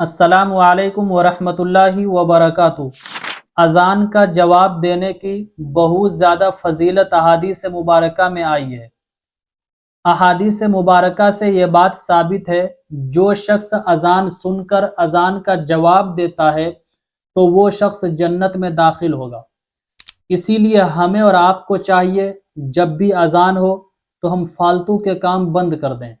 السلام علیکم ورحمۃ اللہ وبرکاتہ۔ اذان کا جواب دینے کی بہت زیادہ فضیلت احادیث مبارکہ میں آئی ہے۔ احادیث مبارکہ سے یہ بات ثابت ہے، جو شخص اذان سن کر اذان کا جواب دیتا ہے تو وہ شخص جنت میں داخل ہوگا۔ اسی لیے ہمیں اور آپ کو چاہیے جب بھی اذان ہو تو ہم فالتو کے کام بند کر دیں۔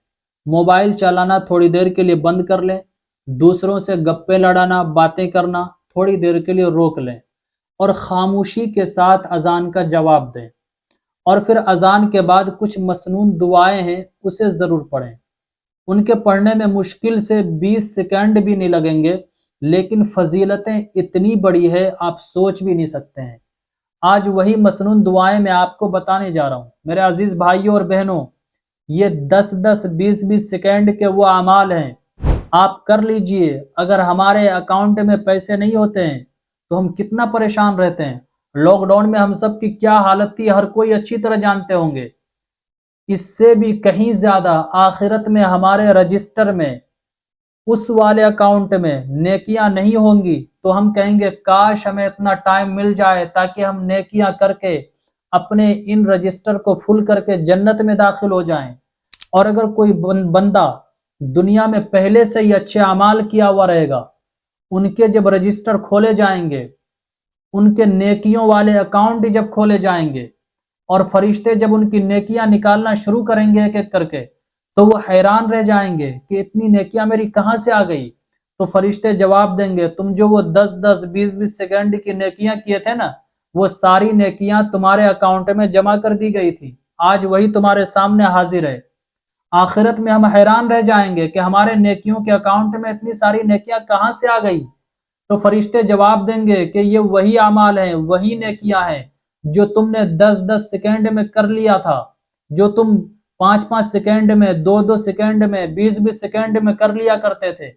موبائل چلانا تھوڑی دیر کے لیے بند کر لیں، دوسروں سے گپے لڑانا، باتیں کرنا تھوڑی دیر کے لیے روک لیں اور خاموشی کے ساتھ اذان کا جواب دیں۔ اور پھر اذان کے بعد کچھ مسنون دعائیں ہیں، اسے ضرور پڑھیں۔ ان کے پڑھنے میں مشکل سے 20 سیکنڈ بھی نہیں لگیں گے، لیکن فضیلتیں اتنی بڑی ہے آپ سوچ بھی نہیں سکتے ہیں۔ آج وہی مسنون دعائیں میں آپ کو بتانے جا رہا ہوں۔ میرے عزیز بھائیوں اور بہنوں، یہ 10 20 سیکنڈ کے وہ اعمال ہیں، آپ کر لیجئے۔ اگر ہمارے اکاؤنٹ میں پیسے نہیں ہوتے ہیں تو ہم کتنا پریشان رہتے ہیں۔ لاک ڈاؤن میں ہم سب کی کیا حالت تھی، ہر کوئی اچھی طرح جانتے ہوں گے۔ اس سے بھی کہیں زیادہ آخرت میں ہمارے رجسٹر میں، اس والے اکاؤنٹ میں نیکیاں نہیں ہوں گی تو ہم کہیں گے کاش ہمیں اتنا ٹائم مل جائے تاکہ ہم نیکیاں کر کے اپنے ان رجسٹر کو فل کر کے جنت میں داخل ہو جائیں۔ اور اگر کوئی بندہ دنیا میں پہلے سے ہی اچھے اعمال کیا ہوا رہے گا، ان کے جب رجسٹر کھولے جائیں گے، ان کے نیکیوں والے اکاؤنٹ جب کھولے جائیں گے اور فرشتے جب ان کی نیکیاں نکالنا شروع کریں گے ایک ایک کر کے، تو وہ حیران رہ جائیں گے کہ اتنی نیکیاں میری کہاں سے آ گئی۔ تو فرشتے جواب دیں گے تم جو وہ 10 20 سیکنڈ کی نیکیاں کیے تھے نا، وہ ساری نیکیاں تمہارے اکاؤنٹ میں جمع کر دی گئی تھی، آج وہی تمہارے سامنے حاضر ہے۔ آخرت میں ہم حیران رہ جائیں گے کہ ہمارے نیکیوں کے اکاؤنٹ میں اتنی ساری نیکیاں کہاں سے آ گئی۔ تو فرشتے جواب دیں گے کہ یہ وہی اعمال ہیں، وہی نیکیاں ہیں جو تم نے 10 سیکنڈ میں کر لیا تھا، جو تم 5 سیکنڈ میں، 2 سیکنڈ میں، 20 سیکنڈ میں کر لیا کرتے تھے۔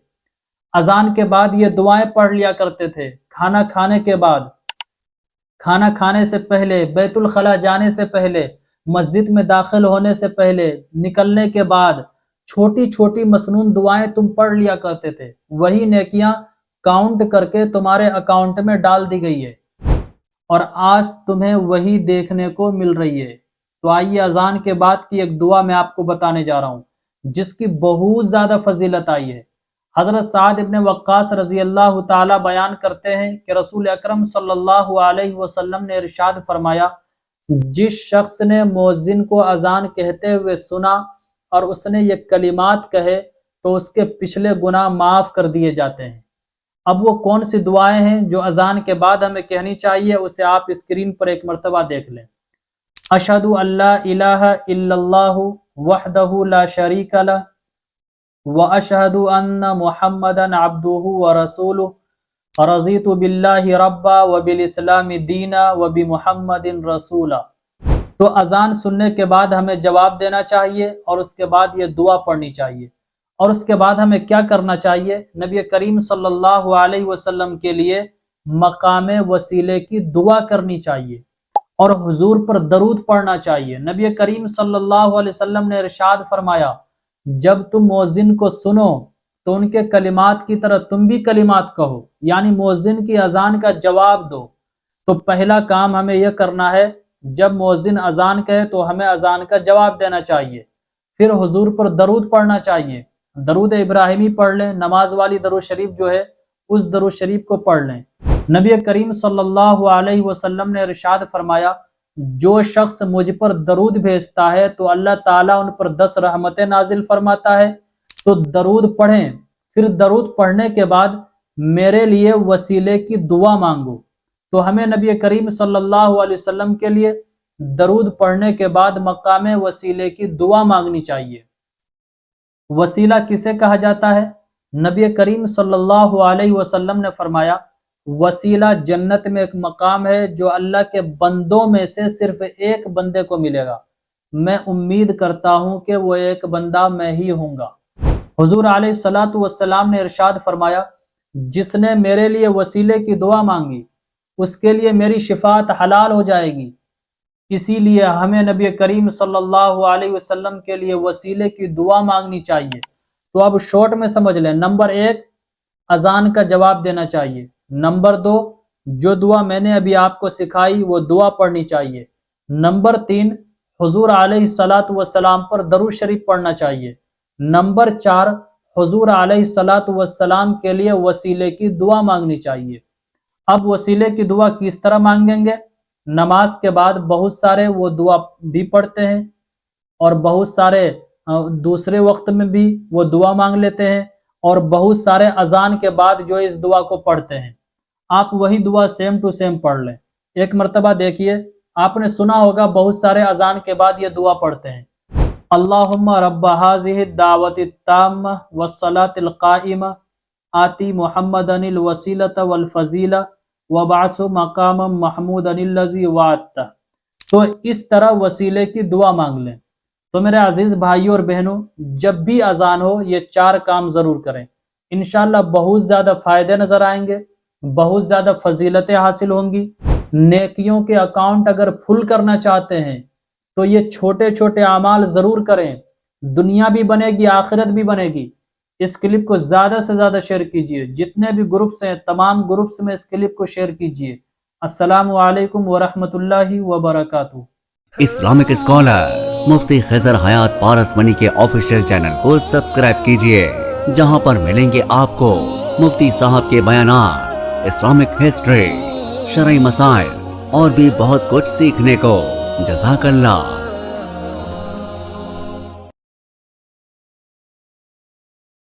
اذان کے بعد یہ دعائیں پڑھ لیا کرتے تھے، کھانا کھانے کے بعد، کھانا کھانے سے پہلے، بیت الخلاء جانے سے پہلے، مسجد میں داخل ہونے سے پہلے، نکلنے کے بعد، چھوٹی چھوٹی مسنون دعائیں تم پڑھ لیا کرتے تھے، وہی نیکیاں کاؤنٹ کر کے تمہارے اکاؤنٹ میں ڈال دی گئی ہے اور آج تمہیں وہی دیکھنے کو مل رہی ہے۔ تو آئیے اذان کے بعد کی ایک دعا میں آپ کو بتانے جا رہا ہوں جس کی بہت زیادہ فضیلت آئی ہے۔ حضرت سعد ابن وقاص رضی اللہ تعالی بیان کرتے ہیں کہ رسول اکرم صلی اللہ علیہ وسلم نے ارشاد فرمایا، جس شخص نے مؤذن کو اذان کہتے ہوئے سنا اور اس نے یہ کلمات کہے تو اس کے پچھلے گناہ معاف کر دیے جاتے ہیں۔ اب وہ کون سی دعائیں ہیں جو اذان کے بعد ہمیں کہنی چاہیے، اسے آپ اسکرین پر ایک مرتبہ دیکھ لیں۔ اشہد ان لا الہ الا اللہ وحدہ لا شریک لہ واشہد ان محمدا عبدہ ورسولہ رضیت باللہ ربا وبالاسلام دینا وبمحمد رسولا۔ تو اذان سننے کے بعد ہمیں جواب دینا چاہیے اور اس کے بعد یہ دعا پڑھنی چاہیے۔ اور اس کے بعد ہمیں کیا کرنا چاہیے؟ نبی کریم صلی اللہ علیہ وسلم کے لیے مقام وسیلے کی دعا کرنی چاہیے اور حضور پر درود پڑھنا چاہیے۔ نبی کریم صلی اللہ علیہ وسلم نے ارشاد فرمایا، جب تم مؤذن کو سنو تو ان کے کلمات کی طرح تم بھی کلمات کہو، یعنی مؤذن کی اذان کا جواب دو۔ تو پہلا کام ہمیں یہ کرنا ہے، جب مؤذن اذان کہے تو ہمیں اذان کا جواب دینا چاہیے، پھر حضور پر درود پڑھنا چاہیے۔ درود ابراہیمی پڑھ لیں، نماز والی درود شریف جو ہے اس درود شریف کو پڑھ لیں۔ نبی کریم صلی اللہ علیہ وسلم نے ارشاد فرمایا، جو شخص مجھ پر درود بھیجتا ہے تو اللہ تعالیٰ ان پر 10 رحمتیں نازل فرماتا ہے۔ تو درود پڑھیں، پھر درود پڑھنے کے بعد میرے لیے وسیلے کی دعا مانگو۔ تو ہمیں نبی کریم صلی اللہ علیہ وسلم کے لیے درود پڑھنے کے بعد مقام وسیلے کی دعا مانگنی چاہیے۔ وسیلہ کسے کہا جاتا ہے؟ نبی کریم صلی اللہ علیہ وسلم نے فرمایا، وسیلہ جنت میں ایک مقام ہے جو اللہ کے بندوں میں سے صرف ایک بندے کو ملے گا۔ میں امید کرتا ہوں کہ وہ ایک بندہ میں ہی ہوں گا۔ حضور علیہ الصلوۃ والسلام نے ارشاد فرمایا، جس نے میرے لیے وسیلے کی دعا مانگی اس کے لیے میری شفاعت حلال ہو جائے گی۔ اسی لیے ہمیں نبی کریم صلی اللہ علیہ وسلم کے لیے وسیلے کی دعا مانگنی چاہیے۔ تو اب شارٹ میں سمجھ لیں، نمبر 1، اذان کا جواب دینا چاہیے۔ نمبر 2، جو دعا میں نے ابھی آپ کو سکھائی وہ دعا پڑھنی چاہیے۔ نمبر 3، حضور علیہ الصلاۃ والسلام پر درود شریف پڑھنا چاہیے۔ نمبر 4، حضور علیہ الصلاۃ والسلام کے لیے وسیلے کی دعا مانگنی چاہیے۔ اب وسیلے کی دعا کس طرح مانگیں گے؟ نماز کے بعد بہت سارے وہ دعا بھی پڑھتے ہیں اور بہت سارے دوسرے وقت میں بھی وہ دعا مانگ لیتے ہیں، اور بہت سارے اذان کے بعد جو اس دعا کو پڑھتے ہیں۔ آپ وہی دعا سیم ٹو سیم پڑھ لیں۔ ایک مرتبہ دیکھیے، آپ نے سنا ہوگا بہت سارے اذان کے بعد یہ دعا پڑھتے ہیں، اللہم رب ھذہ الدعوۃ التامہ والصلاۃ القائمہ آتی محمدا الوسیلۃ والفضیلہ وابعثہ مقاما محمودا الذی وعدتہ۔ تو اس طرح وسیلے کی دعا مانگ لیں۔ تو میرے عزیز بھائیوں اور بہنوں، جب بھی اذان ہو یہ 4 کام ضرور کریں، انشاءاللہ بہت زیادہ فائدے نظر آئیں گے، بہت زیادہ فضیلتیں حاصل ہوں گی۔ نیکیوں کے اکاؤنٹ اگر فل کرنا چاہتے ہیں تو یہ چھوٹے چھوٹے اعمال ضرور کریں، دنیا بھی بنے گی، آخرت بھی بنے گی۔ اس کلپ کو زیادہ سے زیادہ شیئر کیجئے، جتنے بھی گروپس ہیں تمام گروپس میں اس کلپ کو شیئر کیجئے۔ السلام علیکم ورحمۃ اللہ وبرکاتہ۔ اسلامک اسکالر مفتی خضر حیات پارس منی کے آفیشیل چینل کو سبسکرائب کیجئے، جہاں پر ملیں گے آپ کو مفتی صاحب کے بیانات، اسلامک ہسٹری، شرعی مسائل اور بھی بہت کچھ سیکھنے کو۔ جزاک اللہ۔